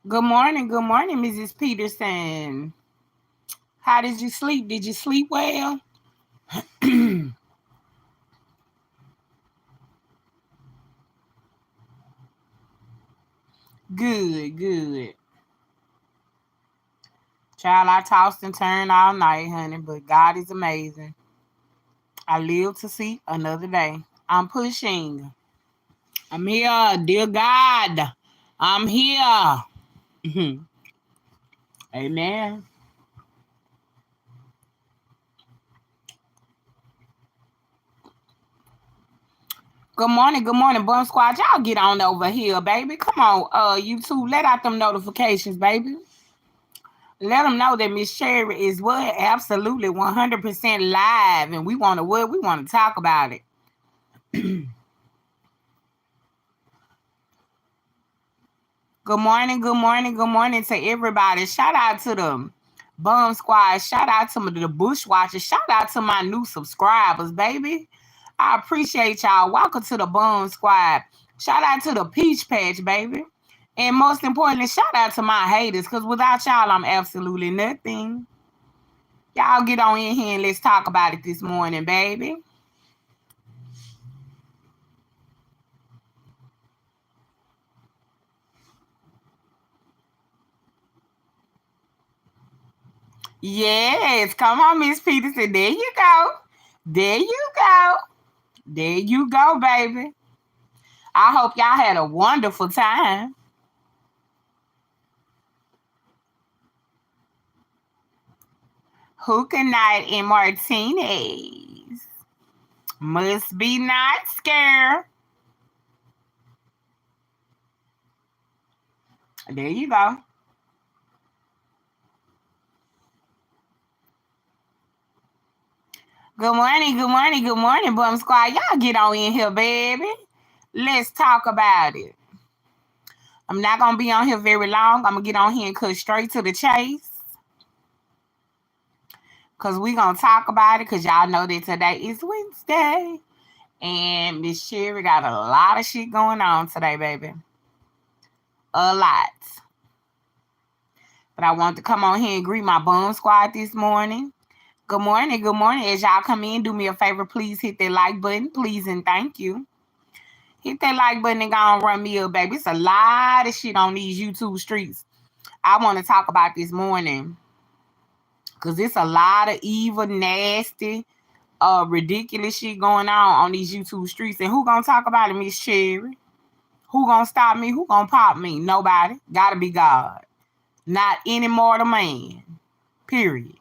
Good morning, Mrs. Peterson. How did you sleep? Did you sleep well? Good, good. Child, I tossed and turned all night, honey, but God is amazing. I live to see another day. I'm pushing. I'm here, dear God. I'm here. Amen. Good morning, Bum Squad. Y'all get on over here, baby. Come on, YouTube. Let out them notifications, baby. Let them know that Miss Sherry is what? Absolutely 100% live. And we want to what? We want to talk about it. Good morning to everybody. Shout out to the Bum Squad. Shout out to the Bushwatchers. Shout out to my new subscribers, baby. I appreciate y'all. Welcome to the Bum Squad. Shout out to the Peach Patch, baby. And most importantly, shout out to my haters, because without y'all, I'm absolutely nothing. Y'all get on in here and let's talk about it this morning, baby. Yes, come on, Miss Peterson. There you go. There you go. There you go, baby. I hope y'all had a wonderful time. Hookah night in Martinez. Must be not scared. There you go. Good morning, Bum Squad. Y'all get on in here, baby. Let's talk about it. I'm not gonna be on here very long. I'm gonna get on here and cut straight to the chase. Cause we gonna talk about it. Cause y'all know that today is Wednesday. And Miss Sherry got a lot of shit going on today, baby. A lot. But I want to come on here and greet my Bum Squad this morning. Good morning, good morning. As y'all come in, do me a favor, please hit that like button, please and thank you. Hit that like button and go on run me up, baby. It's a lot of shit on these YouTube streets I want to talk about this morning. Because it's a lot of evil, nasty, ridiculous shit going on these YouTube streets. And who gonna talk about it, Miss Sherry? Who gonna stop me? Who gonna pop me? Nobody. Gotta be God. Not any mortal man. Period.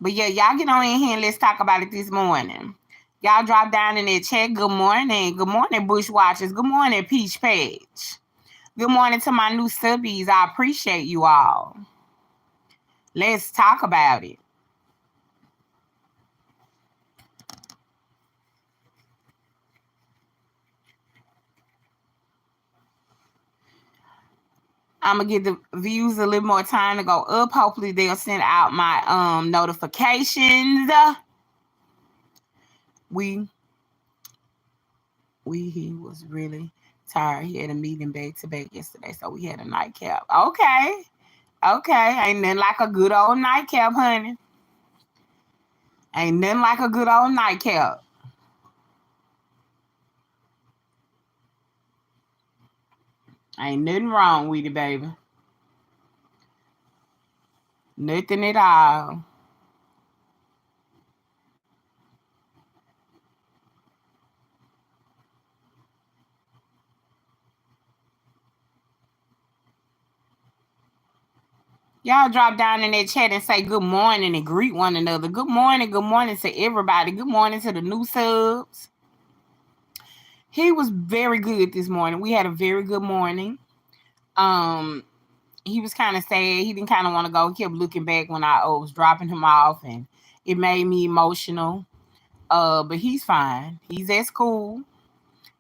But yeah, y'all get on in here and let's talk about it this morning. Y'all drop down in that chat. Good morning. Good morning, Bushwatchers. Good morning, Peach Patch. Good morning to my new subbies. I appreciate you all. Let's talk about it. I'm gonna give the views a little more time to go up. Hopefully they'll send out my notifications. We he was really tired. He had a meeting back to back yesterday, so we had a nightcap. Okay. Okay. Ain't nothing like a good old nightcap, honey. Ain't nothing like a good old nightcap. Ain't nothing wrong with it, baby. Nothing at all. Y'all drop down in that chat and say good morning and greet one another. Good morning to everybody. Good morning to the new subs. He was very good this morning. We had a very good morning. Um, he was kind of sad. He didn't kind of want to go. He kept looking back when I was dropping him off, and it made me emotional. But he's fine. He's at school.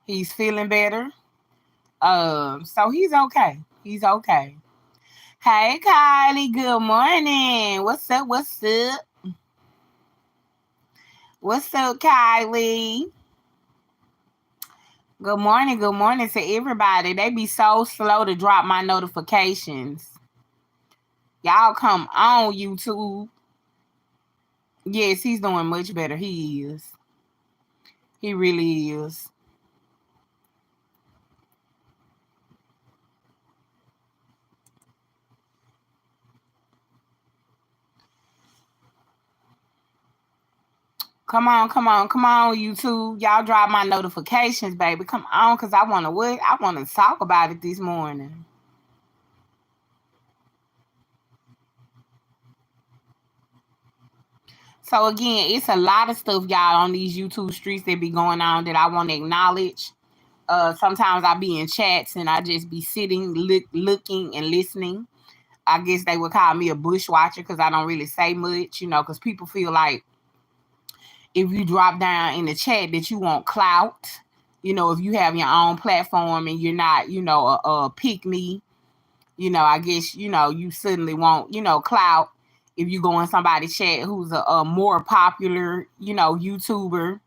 He's feeling better. So he's okay. He's okay. Hey, Kylie. Good morning. What's up? What's up? What's up, Kylie? Good morning to everybody. They be so slow to drop my notifications. Y'all come on, YouTube. Yes, he's doing much better. He is. He really is. Come on, YouTube. Y'all drop my notifications, baby. Come on, because I want to what? I want to talk about it this morning. So again, it's a lot of stuff, y'all, on these YouTube streets that be going on that I want to acknowledge. Sometimes I be in chats and I just be sitting, looking and listening. I guess they would call me a bushwatcher because I don't really say much, because people feel like if you drop down in the chat that you want clout, if you have your own platform and you're not, a pick me, I guess, you suddenly want, clout if you go in somebody's chat who's a more popular, YouTuber.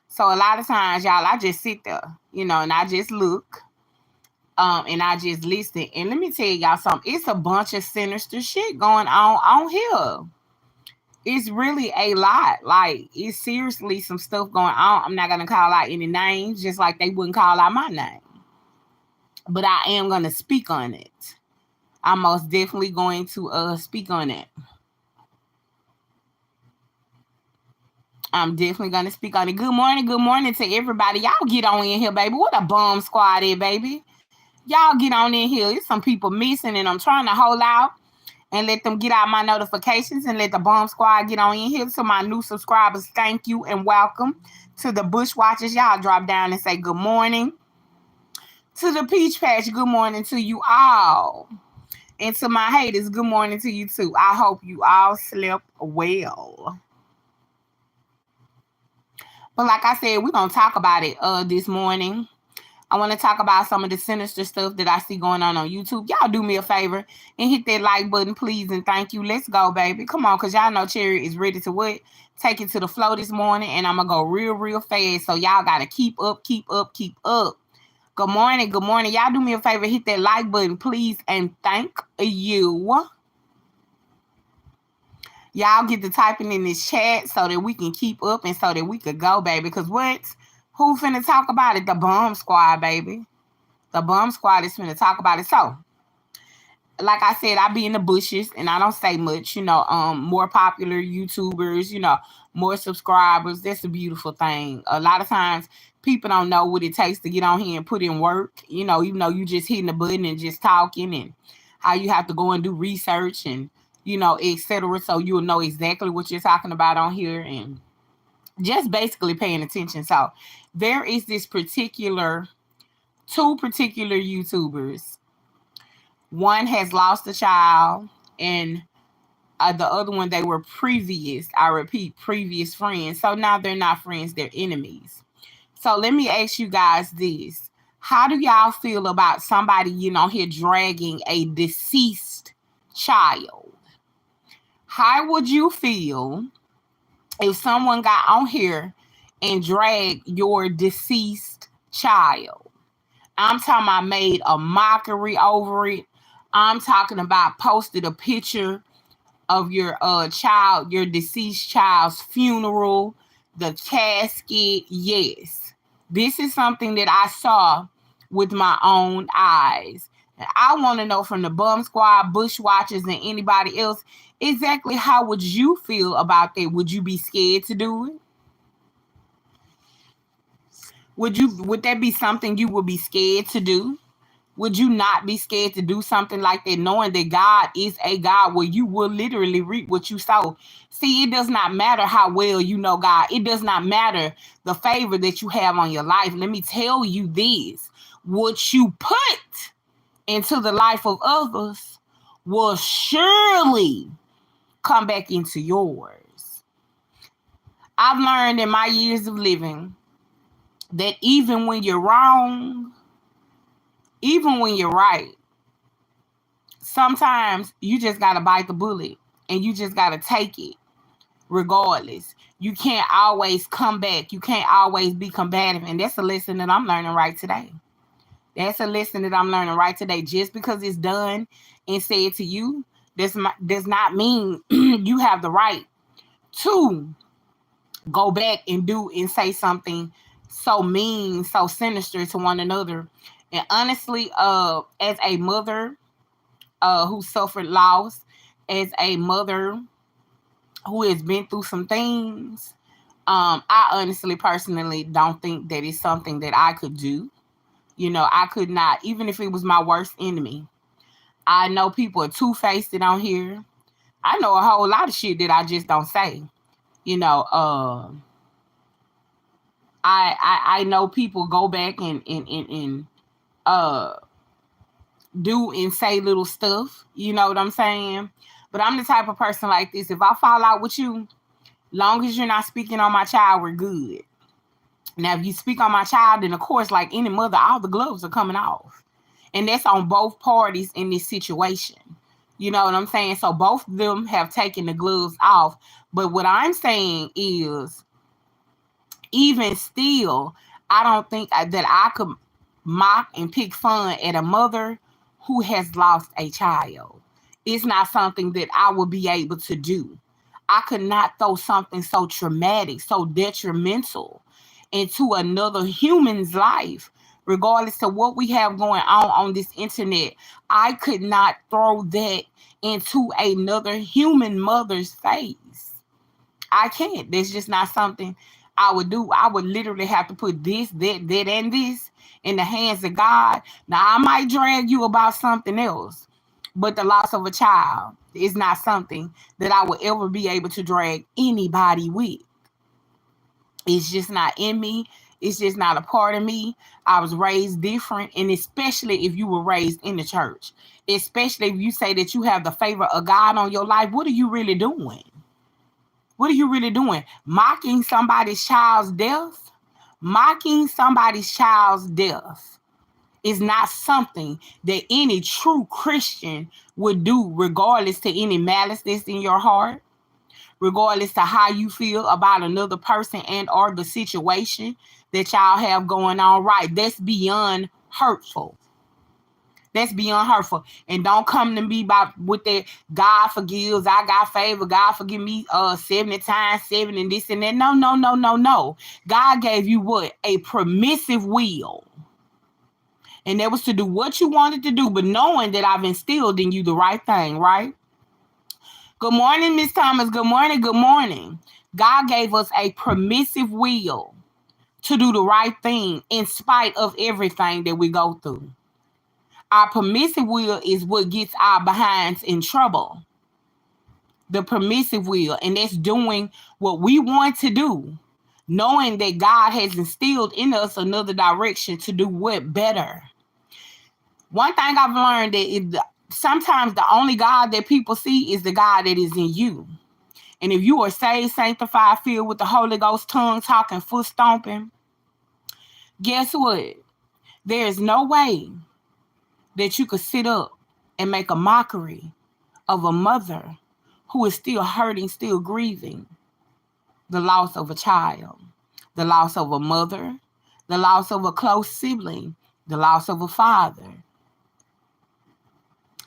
So a lot of times, y'all, I just sit there, and I just look, and I just listen. And let me tell y'all something. It's a bunch of sinister shit going on here. It's really a lot. Like, it's seriously some stuff going on. I'm not gonna call out any names, just like they wouldn't call out my name. But I am gonna speak on it. I'm most definitely going to speak on it. I'm definitely gonna speak on it. Good morning to everybody. Y'all get on in here, baby. What a bomb squad is, baby. Y'all get on in here. There's some people missing, and I'm trying to hold out and let them get out my notifications and let the bomb squad get on in here. To my new subscribers, thank you and welcome. To the Bushwatchers, y'all drop down and say good morning. To the Peach Patch, good morning to you all. And to my haters, good morning to you too. I hope you all slept well. But like I said, we're going to talk about it this morning. I want to talk about some of the sinister stuff that I see going on YouTube. Y'all do me a favor and hit that like button, please, and thank you. Let's go, baby. Come on, because y'all know Cherry is ready to what? Take it to the flow this morning, and I'm going to go real fast. So y'all got to keep up. Good morning. Y'all do me a favor, hit that like button, please, and thank you. Y'all get to typing in this chat so that we can keep up and so that we could go, baby. Because what? Who finna talk about it? The Bomb Squad, baby. The Bomb Squad is finna talk about it. So, like I said, I be in the bushes and I don't say much, more popular YouTubers, more subscribers. That's a beautiful thing. A lot of times people don't know what it takes to get on here and put in work, even though you just hitting the button and just talking, and how you have to go and do research and, etc. So you'll know exactly what you're talking about on here and just basically paying attention. So there is two particular YouTubers. One has lost a child, and the other one, they were previous friends. So now they're not friends, they're enemies. So let me ask you guys this. How do y'all feel about somebody, here dragging a deceased child? How would you feel if someone got on here and dragged your deceased child? I'm talking about made a mockery over it. I'm talking about posted a picture of your child, your deceased child's funeral, the casket. Yes, this is something that I saw with my own eyes. And I want to know from the Bum Squad, Bushwatchers, and anybody else, exactly how would you feel about that? Would you be scared to do it? Would that be something you would be scared to do? Would you not be scared to do something like that, knowing that God is a God where you will literally reap what you sow? See, it does not matter how well you know God. It does not matter the favor that you have on your life. Let me tell you this. What you put into the life of others will surely come back into yours. I've learned in my years of living that even when you're wrong, even when you're right, sometimes you just got to bite the bullet and you just got to take it regardless. You can't always come back. You can't always be combative. And that's a lesson that I'm learning right today. That's a lesson that I'm learning right today. Just because it's done and said to you, does not mean you have the right to go back and do and say something so mean, so sinister to one another. And honestly, as a mother who suffered loss, as a mother who has been through some things, I honestly, personally don't think that it's something that I could do. You know, I could not, even if it was my worst enemy. I know people are two-faced on here. I know a whole lot of shit that I just don't say. You know, I know people go back and do and say little stuff. You know what I'm saying? But I'm the type of person like this. If I fall out with you, long as you're not speaking on my child, we're good. Now, if you speak on my child, then of course, like any mother, all the gloves are coming off. And that's on both parties in this situation. You know what I'm saying? So both of them have taken the gloves off. But what I'm saying is, even still, I don't think that I could mock and pick fun at a mother who has lost a child. It's not something that I would be able to do. I could not throw something so traumatic, so detrimental into another human's life, regardless of what we have going on this internet. I could not throw that into another human mother's face. I can't. That's just not something I would do. I would literally have to put this, that, and this in the hands of God. Now, I might drag you about something else, but the loss of a child is not something that I would ever be able to drag anybody with. It's just not in me. It's just not a part of me. I was raised different, and especially if you were raised in the church, especially if you say that you have the favor of God on your life, what are you really doing? What are you really doing? Mocking somebody's child's death? Mocking somebody's child's death is not something that any true Christian would do, regardless to any malice that's in your heart, regardless to how you feel about another person and or the situation that y'all have going on. Right, that's beyond hurtful. That's beyond hurtful. And don't come to me with that God forgives, I got favor, God forgive me 70 times 7 and this and that. No. God gave you what? A permissive will. And that was to do what you wanted to do, but knowing that I've instilled in you the right thing, right? Good morning, Miss Thomas. Good morning. Good morning. God gave us a permissive will to do the right thing in spite of everything that we go through. Our permissive will is what gets our behinds in trouble. The permissive will, and that's doing what we want to do, knowing that God has instilled in us another direction to do what better. One thing I've learned that sometimes the only God that people see is the God that is in you. And if you are saved, sanctified, filled with the Holy Ghost, tongue talking, foot stomping, guess what? There is no way that you could sit up and make a mockery of a mother who is still hurting, still grieving the loss of a child, the loss of a mother, the loss of a close sibling, the loss of a father.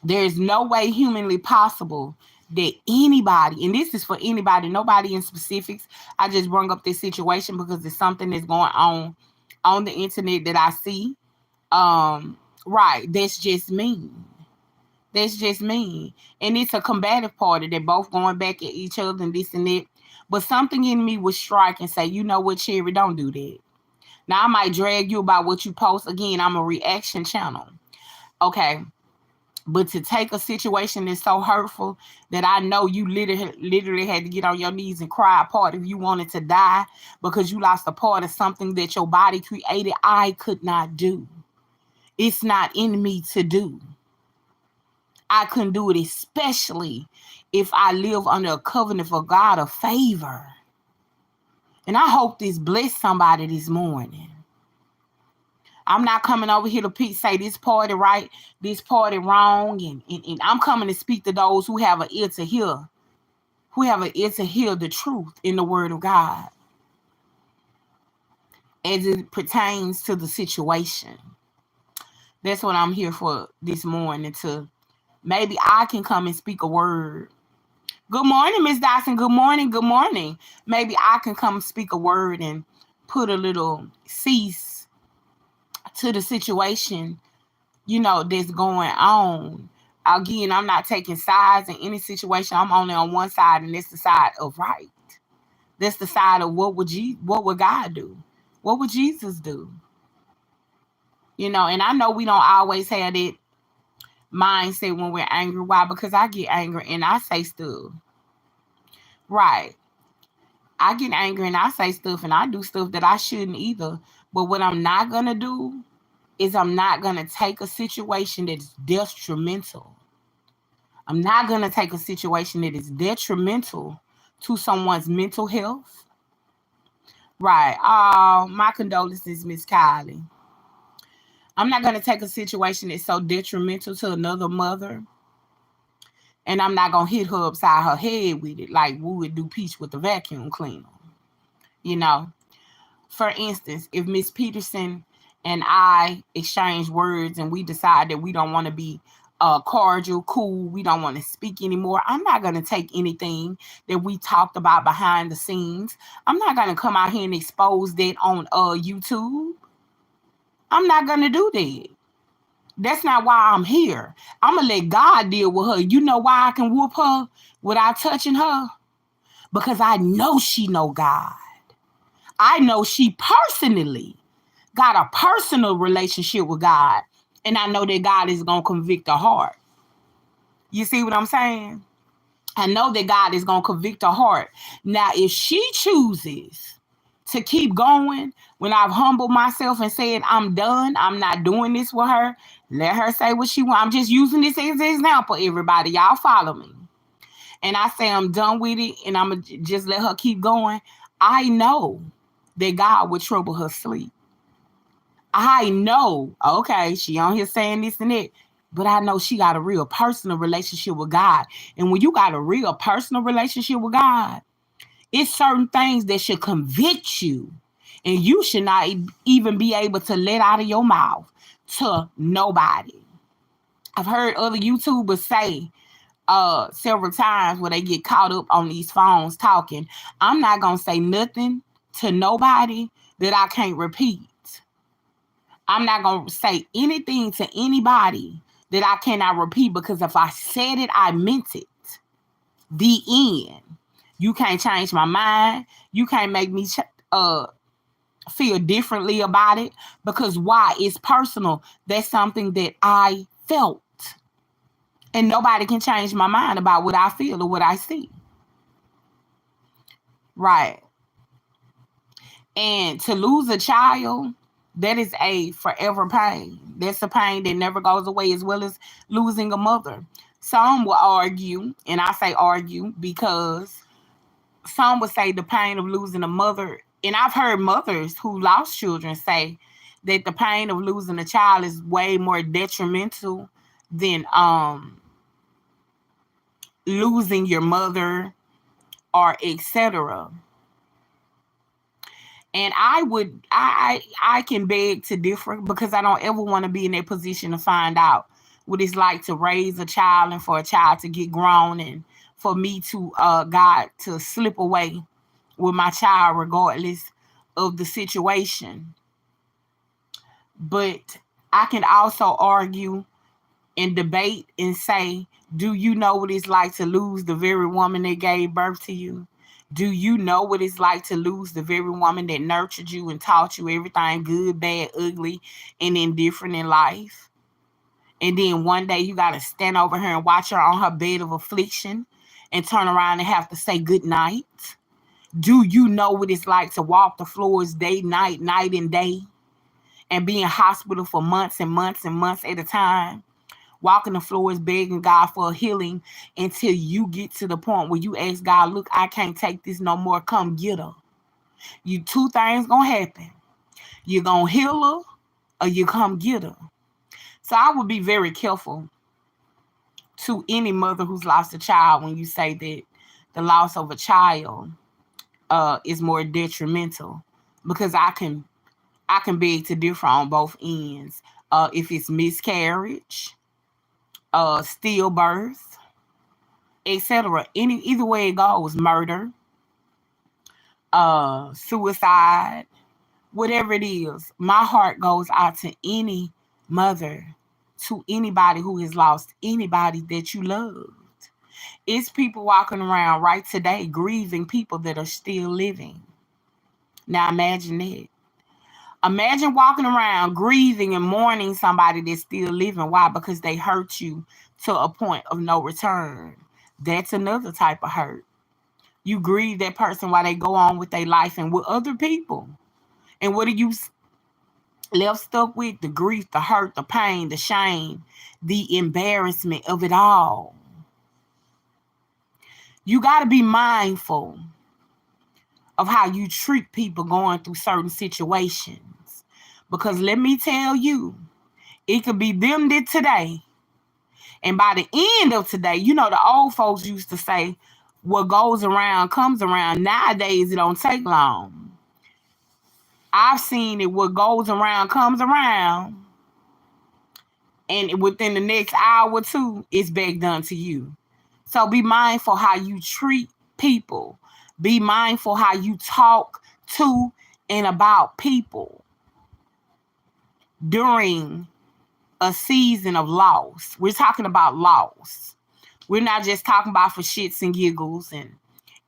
There is no way humanly possible that anybody, and this is for anybody, nobody in specifics. I just brought up this situation because it's something that's going on the internet that I see. Right, that's just me. That's just me. And it's a combative party. They're both going back at each other and this and that. But something in me would strike and say, you know what, Cherry, don't do that. Now, I might drag you about what you post. Again, I'm a reaction channel. Okay. But to take a situation that's so hurtful that I know you literally had to get on your knees and cry apart if you wanted to die because you lost a part of something that your body created, I could not do. It's not in me to do. I couldn't do it, especially if I live under a covenant for God of favor. And I hope this blessed somebody this morning. I'm not coming over here to say this party right, this party wrong, and I'm coming to speak to those who have an ear to hear who have an ear to hear the truth in the word of God as it pertains to the situation. That's what I'm here for this morning, to maybe I can come and speak a word. Good morning, Miss Dawson. Good morning. Good morning. Maybe I can come speak a word and put a little cease to the situation, that's going on. Again, I'm not taking sides in any situation. I'm only on one side, and that's the side of right. That's the side of what would God do? What would Jesus do? And I know we don't always have that mindset when we're angry. Why? Because I get angry and I say stuff. Right. I get angry and I say stuff and I do stuff that I shouldn't either. But what I'm not going to do is I'm not going to take a situation that is detrimental. I'm not going to take a situation that is detrimental to someone's mental health. Right. My condolences, Miss Kylie. I'm not going to take a situation that's so detrimental to another mother, and I'm not going to hit her upside her head with it like we would do Peach with the vacuum cleaner. For instance, if Miss Peterson and I exchange words and we decide that we don't want to be cordial, cool, we don't want to speak anymore, I'm not going to take anything that we talked about behind the scenes. I'm not going to come out here and expose that on YouTube. I'm not going to do that. That's not why I'm here. I'm going to let God deal with her. You know why I can whoop her without touching her? Because I know she know God. I know she personally got a personal relationship with God. And I know that God is going to convict her heart. You see what I'm saying? I know that God is going to convict her heart. Now, if she chooses to keep going, when I've humbled myself and said, I'm done, I'm not doing this with her, let her say what she wants. I'm just using this as an example, everybody. Y'all follow me. And I say I'm done with it, and I'm going to just let her keep going. I know that God will trouble her sleep. I know, okay, she on here saying this and that, but I know she got a real personal relationship with God. And when you got a real personal relationship with God, it's certain things that should convict you, and you should not even be able to let out of your mouth to nobody. I've heard other YouTubers say several times where they get caught up on these phones talking, I'm not going to say nothing to nobody that I can't repeat. I'm not going to say anything to anybody that I cannot repeat, because if I said it, I meant it. The end. You can't change my mind. You can't make me feel differently about it, because why? It's personal. That's something that I felt. And nobody can change my mind about what I feel or what I see. Right. And to lose a child, that is a forever pain. That's a pain that never goes away, as well as losing a mother. Some will argue, and I say argue because some would say the pain of losing a mother, and I've heard mothers who lost children say that the pain of losing a child is way more detrimental than losing your mother or etc. And I can beg to differ, because I don't ever want to be in that position to find out what it's like to raise a child and for a child to get grown, and for me to God to slip away with my child regardless of the situation. But I can also argue and debate and say, do you know what it's like to lose the very woman that gave birth to you? Do you know what it's like to lose the very woman that nurtured you and taught you everything good, bad, ugly, and indifferent in life? And then one day you got to stand over her and watch her on her bed of affliction and turn around and have to say good night? Do you know what it's like to walk the floors day, night and day, and be in hospital for months and months and months at a time? Walking the floors, begging God for a healing until you get to the point where you ask God, look, I can't take this no more. Come get her. Two things gonna happen. You're gonna heal her, or you come get her. So I would be very careful to any mother who's lost a child when you say that the loss of a child is more detrimental, because I can beg to differ on both ends. If it's miscarriage, stillbirth, etc. Either way it goes, murder, suicide, whatever it is, my heart goes out to any mother, to anybody who has lost anybody that you love. It's people walking around right today grieving people that are still living. Now imagine that. Imagine walking around grieving and mourning somebody that's still living. Why? Because they hurt you to a point of no return. That's another type of hurt. You grieve that person while they go on with their life and with other people. And what are you left stuck with? The grief, the hurt, the pain, the shame, the embarrassment of it all. You got to be mindful of how you treat people going through certain situations. Because let me tell you, it could be them that today. And by the end of today, you know, the old folks used to say, what goes around comes around. Nowadays, it don't take long. I've seen it, what goes around comes around. And within the next hour or two, it's back done to you. So be mindful how you treat people. Be mindful how you talk to and about people during a season of loss. We're talking about loss. We're not just talking about for shits and giggles and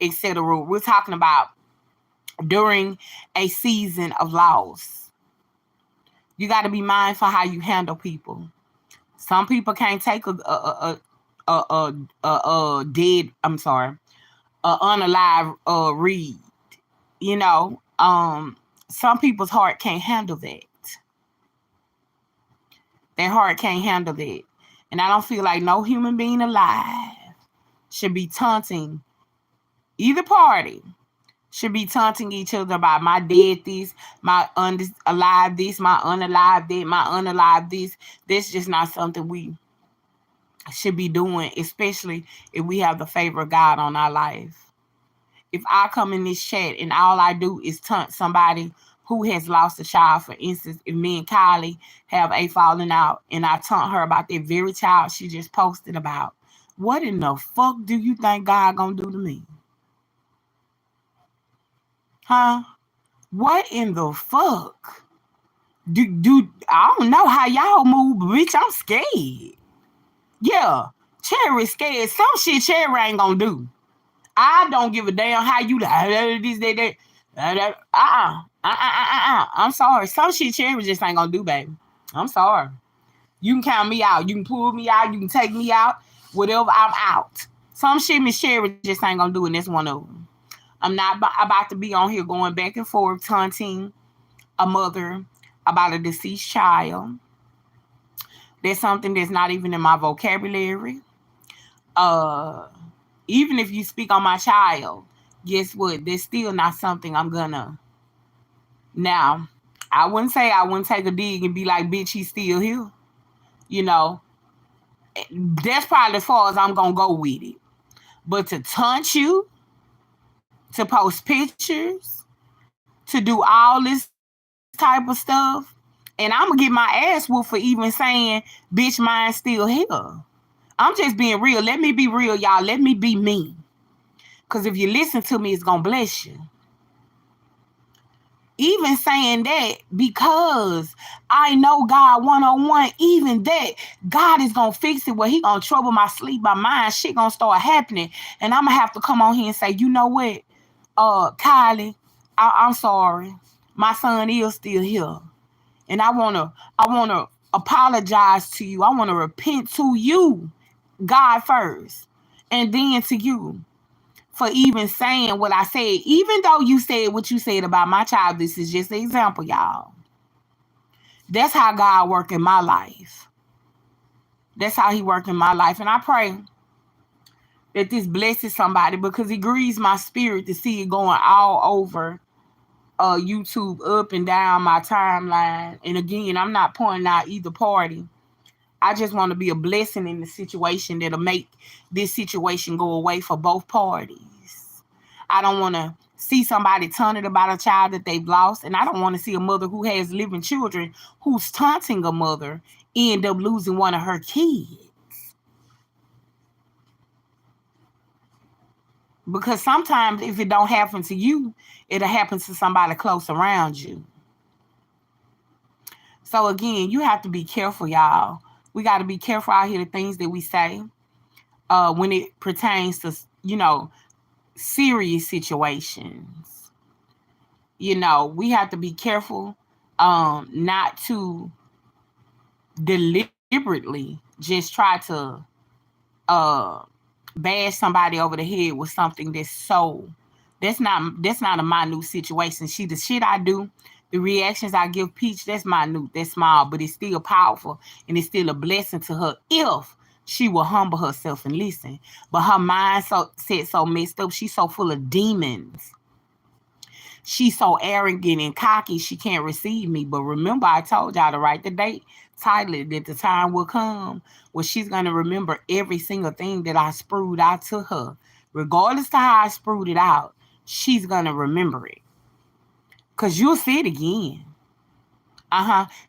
etc. We're talking about during a season of loss. You got to be mindful how you handle people. Some people can't take a unalive read. You know, some people's heart can't handle that. Their heart can't handle that. And I don't feel like no human being alive should be taunting either party, should be taunting each other about my dead this, my alive this, my unalive that, my unalive this. That's just not something we should be doing, especially if we have the favor of God on our life. If I come in this chat and all I do is taunt somebody who has lost a child, for instance, if me and Kylie have a falling out and I taunt her about that very child she just posted about, what in the fuck do you think God gonna do to me? Huh? What in the fuck? I don't know how y'all move, but bitch, I'm scared. Yeah, Cherry scared. Some shit Cherry ain't gonna do. I don't give a damn how you this. I'm sorry. Some shit Cherry just ain't gonna do, baby. I'm sorry. You can count me out. You can pull me out. You can take me out. Whatever, I'm out. Some shit Miss Cherry just ain't gonna do, and that's one of them. I'm not about to be on here going back and forth taunting a mother about a deceased child. That's something that's not even in my vocabulary. Even if you speak on my child, guess what? That's still not something I'm gonna. Now, I wouldn't say I wouldn't take a dig and be like, bitch, he's still here. You know, that's probably as far as I'm gonna go with it. But to taunt you, to post pictures, to do all this type of stuff, and I'm gonna get my ass whooped for even saying, bitch, mine's still here. I'm just being real. Let me be real, y'all. Let me be me. Because if you listen to me, it's gonna bless you. Even saying that, because I know God one-on-one, even that, God is going to fix it where he going to trouble my sleep, my mind, shit going to start happening. And I'm going to have to come on here and say, you know what, Kylie, I'm sorry. My son is still here. And I want to apologize to you. I want to repent to you, God first, and then to you. For even saying what I said, even though you said what you said about my child, this is just an example, y'all. That's how God worked in my life. That's how he worked in my life. And I pray that this blesses somebody, because it grieves my spirit to see it going all over YouTube, up and down my timeline. And again, I'm not pointing out either party. I just want to be a blessing in the situation that'll make this situation go away for both parties. I don't want to see somebody taunted about a child that they've lost. And I don't want to see a mother who has living children who's taunting a mother end up losing one of her kids. Because sometimes if it don't happen to you, it'll happen to somebody close around you. So again, you have to be careful, y'all. We got to be careful out here the things that we say when it pertains to, serious situations. We have to be careful not to deliberately just try to bash somebody over the head with something that's not a minute situation. The shit I do, the reactions I give Peach, that's minute, that's small, but it's still powerful and it's still a blessing to her if she will humble herself and listen. But her mind so messed up, she's so full of demons. She's so arrogant and cocky, she can't receive me. But remember, I told y'all to write the date tightly, that the time will come where she's going to remember every single thing that I sprued out to her. Regardless to how I sprued it out, she's going to remember it. Because you'll see it again.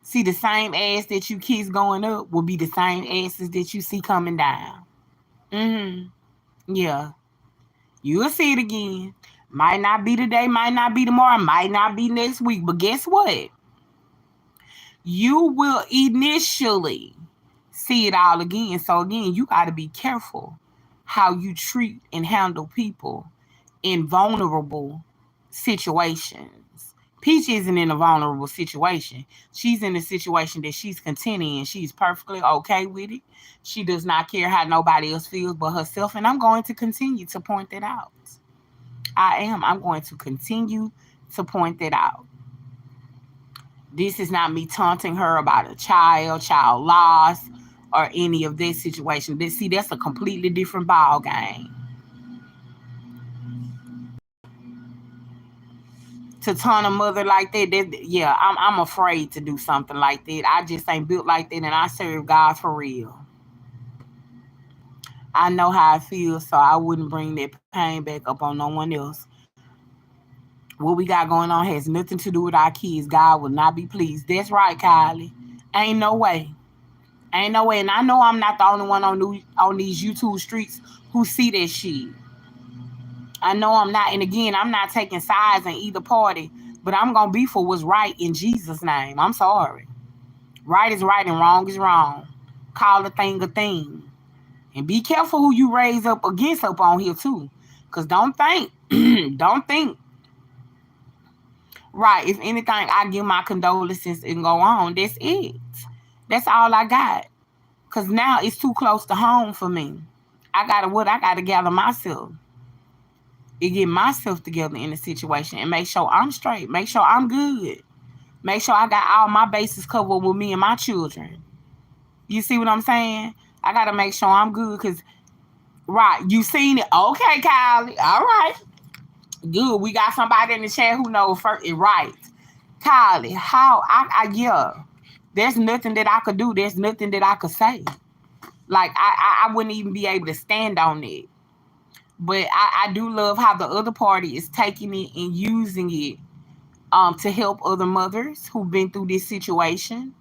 See, the same ass that you kiss going up will be the same asses that you see coming down. Yeah. You'll see it again. Might not be today, might not be tomorrow, might not be next week. But guess what? You will initially see it all again. So again, you got to be careful how you treat and handle people in vulnerable situations. Peach isn't in a vulnerable situation. She's in a situation that she's content in. She's perfectly okay with it. She does not care how nobody else feels but herself. And I'm going to continue to point that out. I'm going to continue to point that out. This is not me taunting her about a child loss, or any of this situation. That's a completely different ball game. To taunt a mother like that, I'm afraid to do something like that. I just ain't built like that, and I serve God for real. I know how I feel, so I wouldn't bring that pain back up on no one else. What we got going on has nothing to do with our kids. God will not be pleased. That's right, Kylie. Ain't no way. Ain't no way. And I know I'm not the only one on these YouTube streets who see that shit. I know I'm not. And again, I'm not taking sides in either party, but I'm going to be for what's right in Jesus' name. I'm sorry. Right is right and wrong is wrong. Call a thing a thing. And be careful who you raise up against up on here too. Because don't think. Right. If anything, I give my condolences and go on. That's it. That's all I got. Because now it's too close to home for me. I got to gather myself and get myself together in the situation and make sure I'm straight. Make sure I'm good. Make sure I got all my bases covered with me and my children. You see what I'm saying? I got to make sure I'm good because, right, you seen it. Okay, Kylie. All right. Good. We got somebody in the chat who knows first. Right. Kylie, how there's nothing that I could do. There's nothing that I could say. Like, I wouldn't even be able to stand on it. But I do love how the other party is taking it and using it to help other mothers who've been through this situation.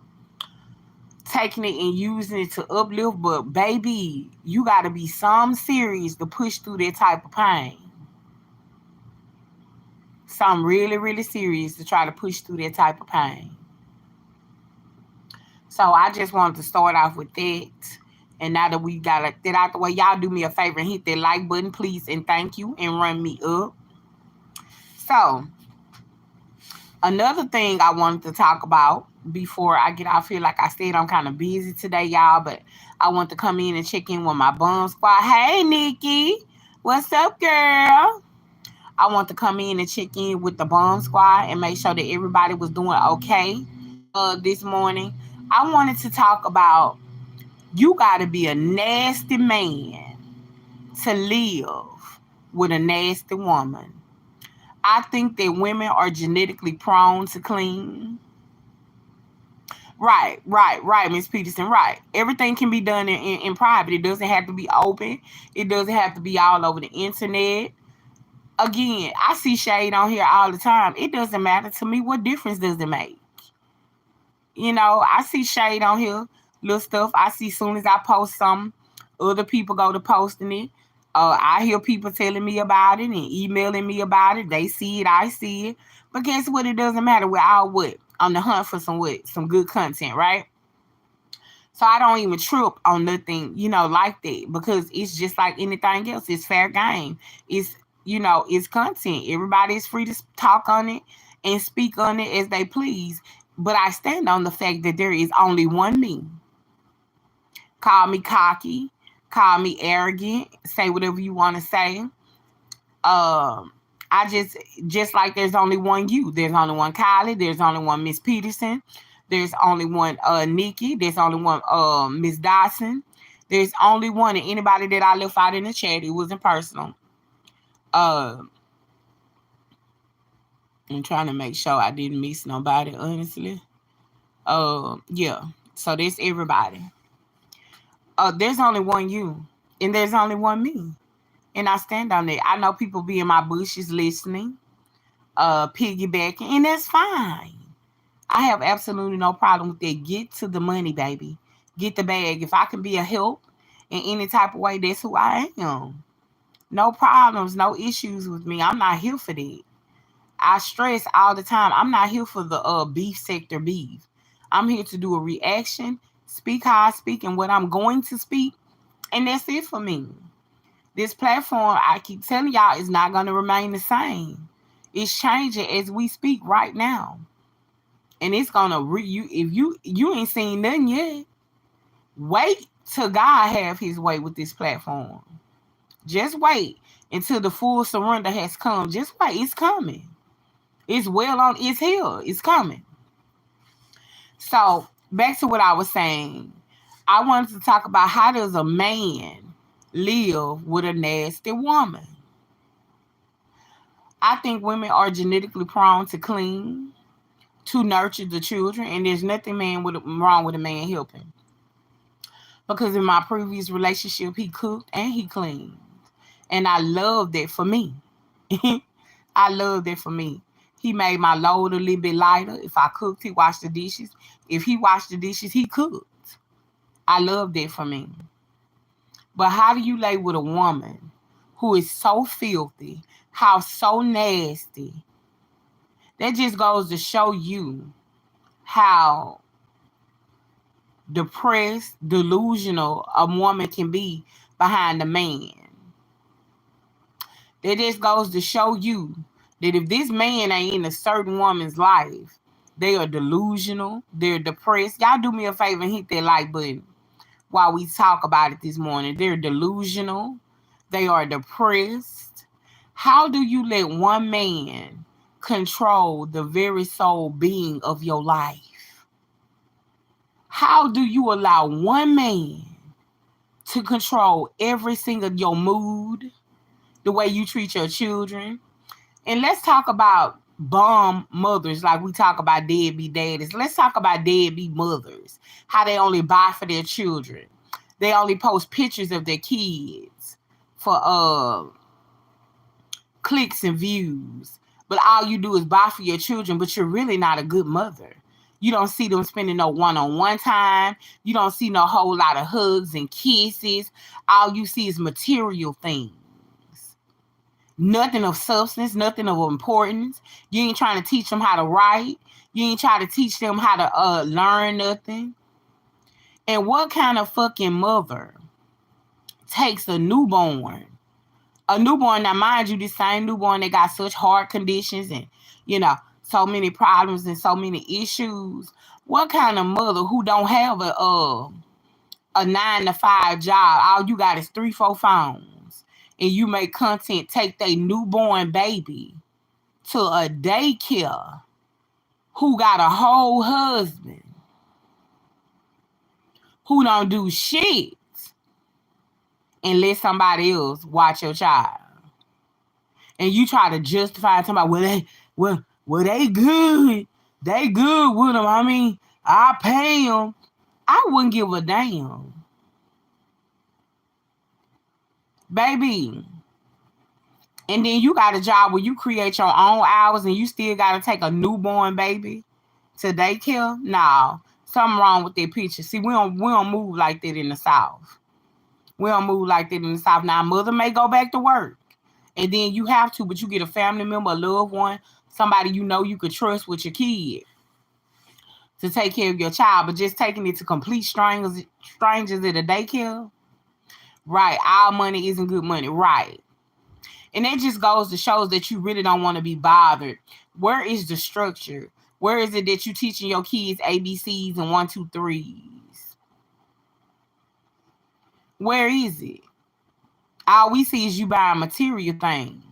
Taking it and using it to uplift. But, baby, you got to be some serious to push through that type of pain. Some really, really serious to try to push through that type of pain. So I just wanted to start off with that. And now that we got that out the way, y'all do me a favor and hit that like button, please, and thank you, and run me up. So, another thing I wanted to talk about before I get off here, like I said, I'm kind of busy today, y'all, but I want to come in and check in with my bum squad. Hey, Nikki. What's up, girl? I want to come in and check in with the bomb squad and make sure that everybody was doing okay this morning. I wanted to talk about you got to be a nasty man to live with a nasty woman. I think that women are genetically prone to clean. Right, Miss Peterson, right. Everything can be done in private. It doesn't have to be open. It doesn't have to be all over the internet. Again, I see shade on here all the time. It doesn't matter to me. What difference does it make? You know, I see shade on here, little stuff. I see soon as I post something, other people go to posting it. I hear people telling me about it and emailing me about it. They see it, I see it. But guess what? It doesn't matter. We're all what? On the hunt for some what? Some good content, right? So I don't even trip on nothing, like that, because it's just like anything else. It's fair game. It's it's content. Everybody is free to talk on it and speak on it as they please. But I stand on the fact that there is only one me. Call me cocky, call me arrogant, say whatever you want to say. I just like there's only one you. There's only one Kylie. There's only one Miss Peterson. There's only one Nikki. There's only one Miss Dawson. There's only one, and anybody that I left out in the chat, it wasn't personal. I'm trying to make sure I didn't miss nobody, honestly. Yeah. So there's everybody. There's only one you, and there's only one me. And I stand on it. I know people be in my bushes listening, piggybacking, and that's fine. I have absolutely no problem with that. Get to the money, baby. Get the bag. If I can be a help in any type of way, that's who I am. No problems, no issues with me. I'm not here for that. I stress all the time. I'm not here for the beef sector beef. I'm here to do a reaction, speak how I speak and what I'm going to speak, and that's it for me. This platform, I keep telling y'all, is not going to remain the same. It's changing as we speak right now. And it's going to, if you ain't seen nothing yet, wait till God have his way with this platform. Just wait until the full surrender has come. Just wait. It's coming. It's it's here. It's coming. So back to what I was saying. I wanted to talk about how does a man live with a nasty woman. I think women are genetically prone to clean, to nurture the children, and there's nothing wrong with a man helping. Because in my previous relationship, he cooked and he cleaned. And I love that for me. I love that for me. He made my load a little bit lighter. If I cooked, he washed the dishes. If he washed the dishes, he cooked. I love that for me. But how do you lay with a woman who is so filthy, how so nasty? That just goes to show you how depressed, delusional a woman can be behind a man. That just goes to show you that if this man ain't in a certain woman's life, they are delusional, they're depressed. Y'all do me a favor and hit that like button while we talk about it this morning. They're delusional, they are depressed. How do you let one man control the very soul being of your life? How do you allow one man to control every single your mood, the way you treat your children? And let's talk about bomb mothers like we talk about deadbeat daddies. Let's talk about deadbeat mothers, how they only buy for their children. They only post pictures of their kids for clicks and views. But all you do is buy for your children, but you're really not a good mother. You don't see them spending no one-on-one time. You don't see no whole lot of hugs and kisses. All you see is material things. Nothing of substance, nothing of importance. You ain't trying to teach them how to write. You ain't trying to teach them how to learn nothing. And what kind of fucking mother takes a newborn? A newborn, now mind you, this same newborn that got such heart conditions and, so many problems and so many issues. What kind of mother who don't have a 9-to-5 job, all you got is 3-4 phones, and you make content, take their newborn baby to a daycare who got a whole husband who don't do shit and let somebody else watch your child? And you try to justify and talk about, well, they good. They good with them. I mean, I pay them. I wouldn't give a damn. Baby, And then you got a job where you create your own hours and you still got to take a newborn baby to daycare. No, something wrong with that picture. See, we don't move like that in the South. We don't move like that in the South. Now, mother may go back to work, and then you have to, but you get a family member, a loved one, somebody you know you could trust with your kid to take care of your child. But just taking it to complete strangers at a daycare, right? Our money isn't good money, right? And that just goes to shows that you really don't want to be bothered. Where is the structure? Where is it that you teaching your kids ABCs and 1, 2, 3s? Where is it? All we see is you buying material things,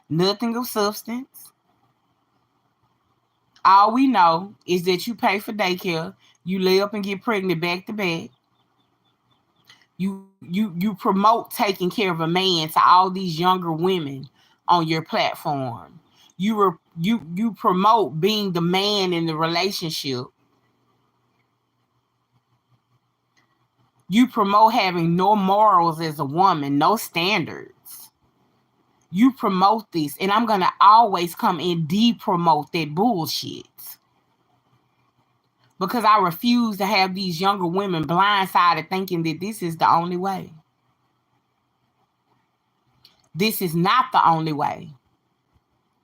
nothing of substance. All we know is that you pay for daycare, you lay up and get pregnant back to back. You promote taking care of a man to all these younger women on your platform. You promote being the man in the relationship. You promote having no morals as a woman, no standards. You promote this, and I'm gonna always come and de-promote that bullshit. Because I refuse to have these younger women blindsided thinking that this is the only way. This is not the only way.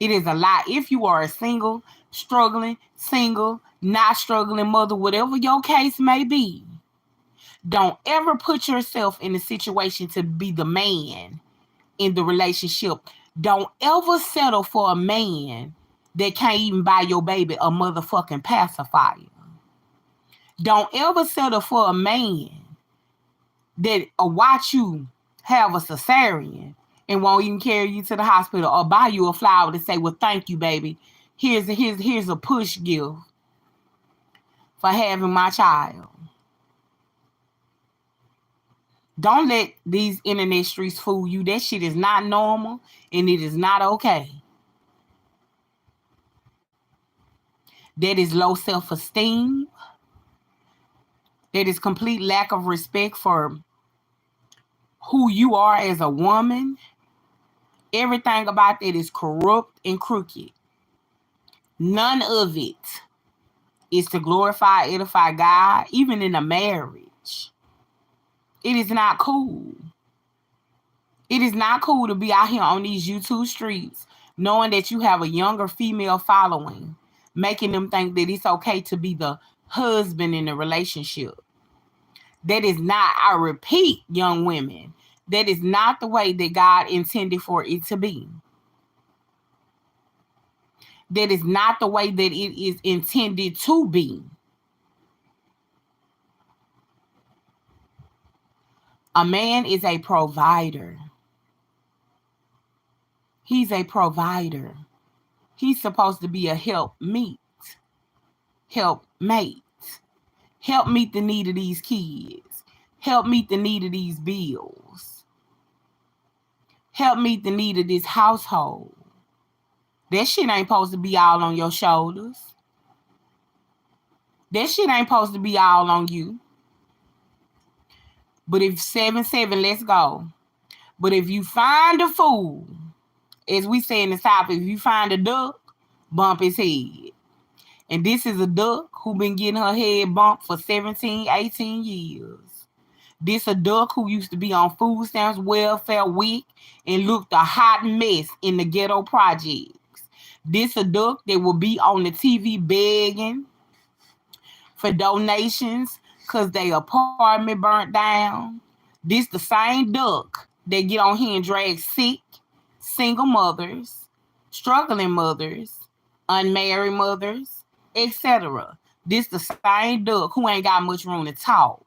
It is a lie. If you are a single, not struggling mother, whatever your case may be, don't ever put yourself in a situation to be the man in the relationship. Don't ever settle for a man that can't even buy your baby a motherfucking pacifier. Don't ever settle for a man that watch you have a cesarean and won't even carry you to the hospital or buy you a flower to say, well, thank you, baby. Here's a push gift for having my child. Don't let these internet streets fool you. That shit is not normal and it is not okay. That is low self-esteem. That is complete lack of respect for who you are as a woman. Everything about that is corrupt and crooked. None of it is to glorify, edify God, even in a marriage. It is not cool. It is not cool to be out here on these YouTube streets knowing that you have a younger female following, making them think that it's okay to be the husband in a relationship. That is not, I repeat, young women, that is not the way that God intended for it to be. That is not the way that it is intended to be. A man is a provider. He's a provider. He's supposed to be a helpmate. Help meet the need of these kids. Help meet the need of these bills. Help meet the need of this household. That shit ain't supposed to be all on your shoulders. That shit ain't supposed to be all on you. But if 7-7, let's go. But if you find a fool, as we say in the South, if you find a duck, bump his head. And this is a duck who been getting her head bumped for 17, 18 years. This a duck who used to be on food stamps, welfare week, and looked a hot mess in the ghetto projects. This a duck that will be on the TV begging for donations because their apartment burnt down. This the same duck that get on here and drag sick, single mothers, struggling mothers, unmarried mothers, etc. This the same duck who ain't got much room to talk.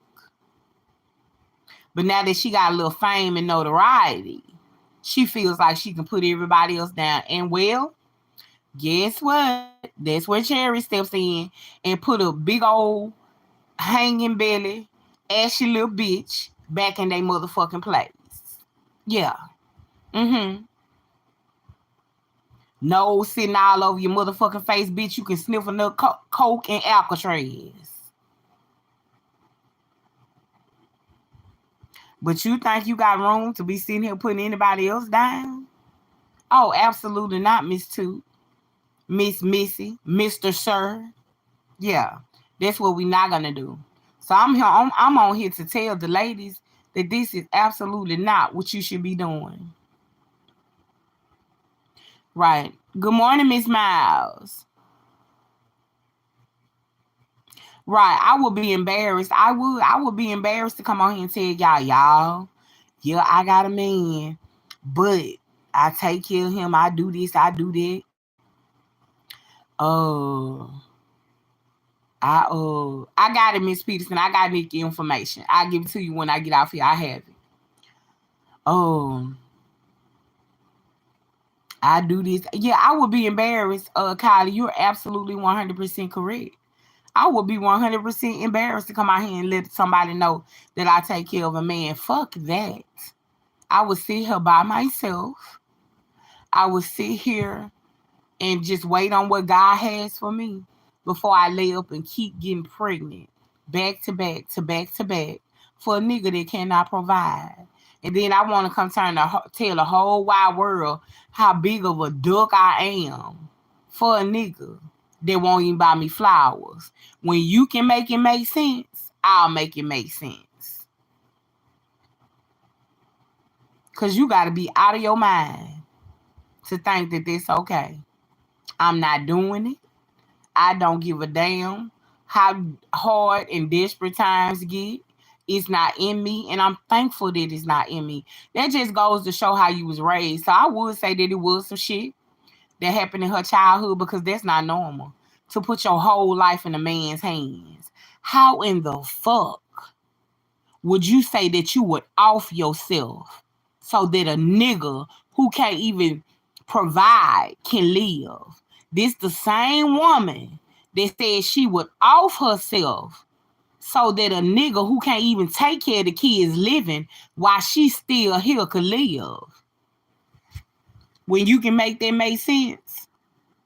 But now that she got a little fame and notoriety, she feels like she can put everybody else down. And well, guess what? That's where Cherry steps in and put a big old hanging belly, ashy little bitch back in their motherfucking place. Yeah. Nose sitting all over your motherfucking face, bitch. You can sniff enough coke and Alcatraz. But you think you got room to be sitting here putting anybody else down? Oh, absolutely not, Miss Toot, Miss Missy, Mr. Sir. Yeah, that's what we're not gonna do. So I'm on here to tell the ladies that this is absolutely not what you should be doing. Right. Good morning, Miss Miles. Right. I would be embarrassed. I would be embarrassed to come on here and tell y'all, yeah, I got a man, but I take care of him. I do this, I do that. Uh I got it, Miss Peterson. I got the information. I'll give it to you when I get off here. I have it. Um I do this. Yeah, I would be embarrassed, Kylie. You're absolutely 100% correct. I would be 100% embarrassed to come out here and let somebody know that I take care of a man. Fuck that. I would sit here by myself. I would sit here and just wait on what God has for me before I lay up and keep getting pregnant back to back to back to back for a nigga that cannot provide. And then I want to come tell the whole wide world how big of a duck I am for a nigga that won't even buy me flowers. When you can make it make sense, I'll make it make sense. Because you got to be out of your mind to think that this okay. I'm not doing it. I don't give a damn how hard and desperate times get. It's not in me, and I'm thankful that it's not in me. That just goes to show how you was raised. So I would say that it was some shit that happened in her childhood because that's not normal to put your whole life in a man's hands. How in the fuck would you say that you would off yourself so that a nigga who can't even provide can live? This the same woman that said she would off herself so that a nigga who can't even take care of the kids living while she still here could live. When you can make that make sense,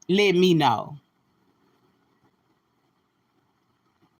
let me know.